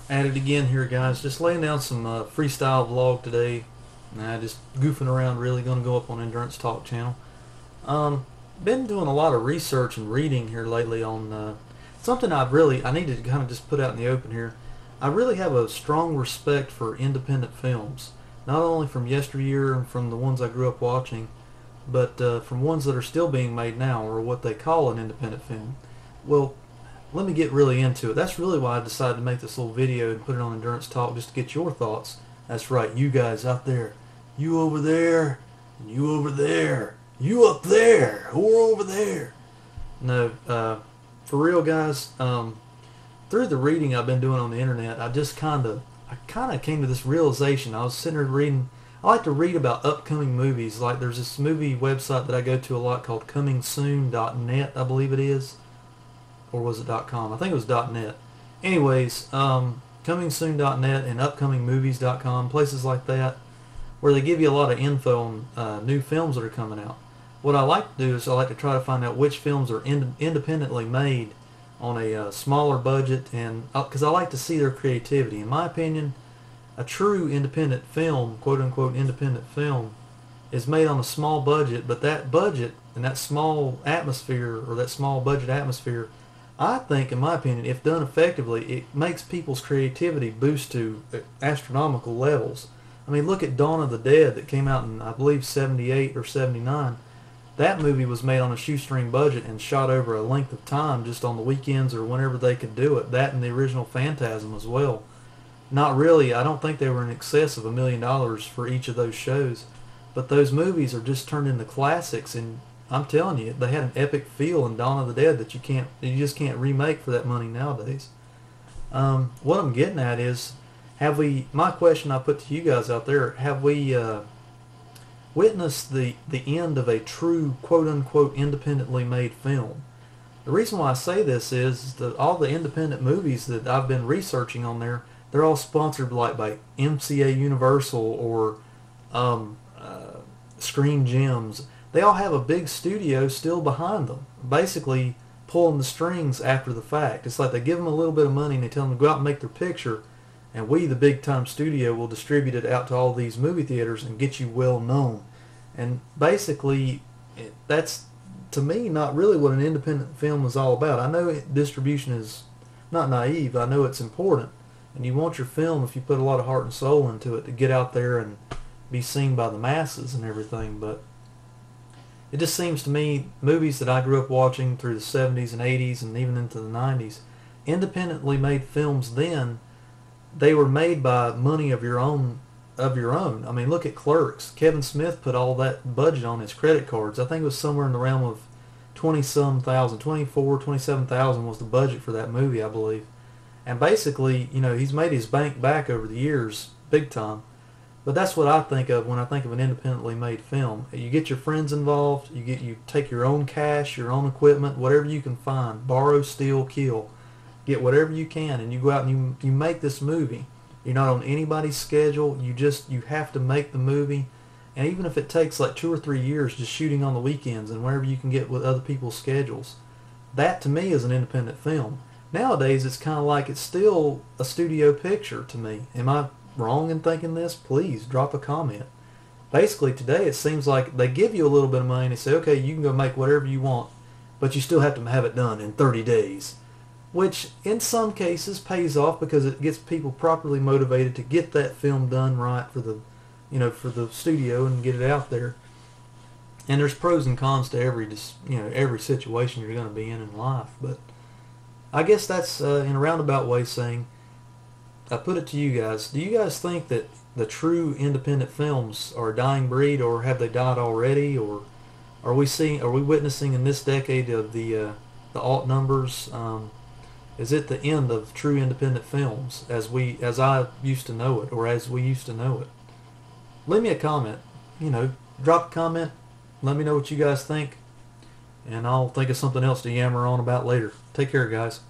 At it again here, guys. Just laying down some freestyle vlog today. Just goofing around. Really going to go up on Endurance Talk channel. Been doing a lot of research and reading here lately on something I need to kind of just put out in the open here. I really have a strong respect for independent films, not only from yesteryear and from the ones I grew up watching, but from ones that are still being made now, or what they call an independent film. Well, let me get really into it. That's really why I decided to make this little video and put it on Endurance Talk, just to get your thoughts. That's right, you guys out there. You over there, and you over there. You up there, or over there. No, for real, guys, through the reading I've been doing on the internet, I kind of came to this realization. I was sitting there reading. I like to read about upcoming movies. Like, there's this movie website that I go to a lot called comingsoon.net, I believe it is. Or was it .com? I think it was .net. Anyways, comingsoon.net and upcomingmovies.com, places like that, where they give you a lot of info on new films that are coming out. What I like to do is I like to try to find out which films are independently made on a smaller budget, and because I like to see their creativity. In my opinion, a true independent film, quote-unquote independent film, is made on a small budget, but that budget and that small atmosphere, or that small budget atmosphere, I think, in my opinion, if done effectively, it makes people's creativity boost to astronomical levels. I mean, look at Dawn of the Dead that came out in, I believe, 78 or 79. That movie was made on a shoestring budget and shot over a length of time, just on the weekends or whenever they could do it. That and the original Phantasm as well. Not really, I don't think they were in excess of $1 million for each of those shows. But those movies are just turned into classics, and I'm telling you, they had an epic feel in Dawn of the Dead that you just can't remake for that money nowadays. What I'm getting at is, my question I put to you guys out there, have we witnessed the end of a true quote-unquote independently made film? The reason why I say this is that all the independent movies that I've been researching on there, they're all sponsored by MCA Universal or Screen Gems. They all have a big studio still behind them, basically pulling the strings after the fact. It's like they give them a little bit of money and they tell them to go out and make their picture, and we, the big time studio, will distribute it out to all these movie theaters and get you well known. And basically, that's, to me, not really what an independent film is all about. I know distribution is not naive. I know it's important, and you want your film, if you put a lot of heart and soul into it, to get out there and be seen by the masses and everything. But it just seems to me, movies that I grew up watching through the 70s and 80s and even into the 90s, independently made films then, they were made by money of your own. I mean, look at Clerks. Kevin Smith put all that budget on his credit cards. I think it was somewhere in the realm of 20-some thousand, 24, 27,000 was the budget for that movie, I believe. And basically, you know, he's made his bank back over the years, big time. But that's what I think of when I think of an independently made film. You get your friends involved, you take your own cash, your own equipment, whatever you can find, borrow, steal, kill. Get whatever you can, and you go out and you make this movie. You're not on anybody's schedule. You have to make the movie. And even if it takes like 2 or 3 years just shooting on the weekends and wherever you can get with other people's schedules, that to me is an independent film. Nowadays it's kind of like it's still a studio picture to me. Am I wrong in thinking this? Please drop a comment. Basically today it seems like they give you a little bit of money and they say, okay, you can go make whatever you want, but you still have to have it done in 30 days. Which in some cases pays off because it gets people properly motivated to get that film done right for the, for the studio and get it out there. And there's pros and cons to every situation you're going to be in life. But I guess that's in a roundabout way saying, I put it to you guys. Do you guys think that the true independent films are a dying breed, or have they died already, or are we witnessing in this decade of the alt numbers? Is it the end of true independent films as I used to know it, or as we used to know it? Leave me a comment. Drop a comment. Let me know what you guys think, and I'll think of something else to yammer on about later. Take care, guys.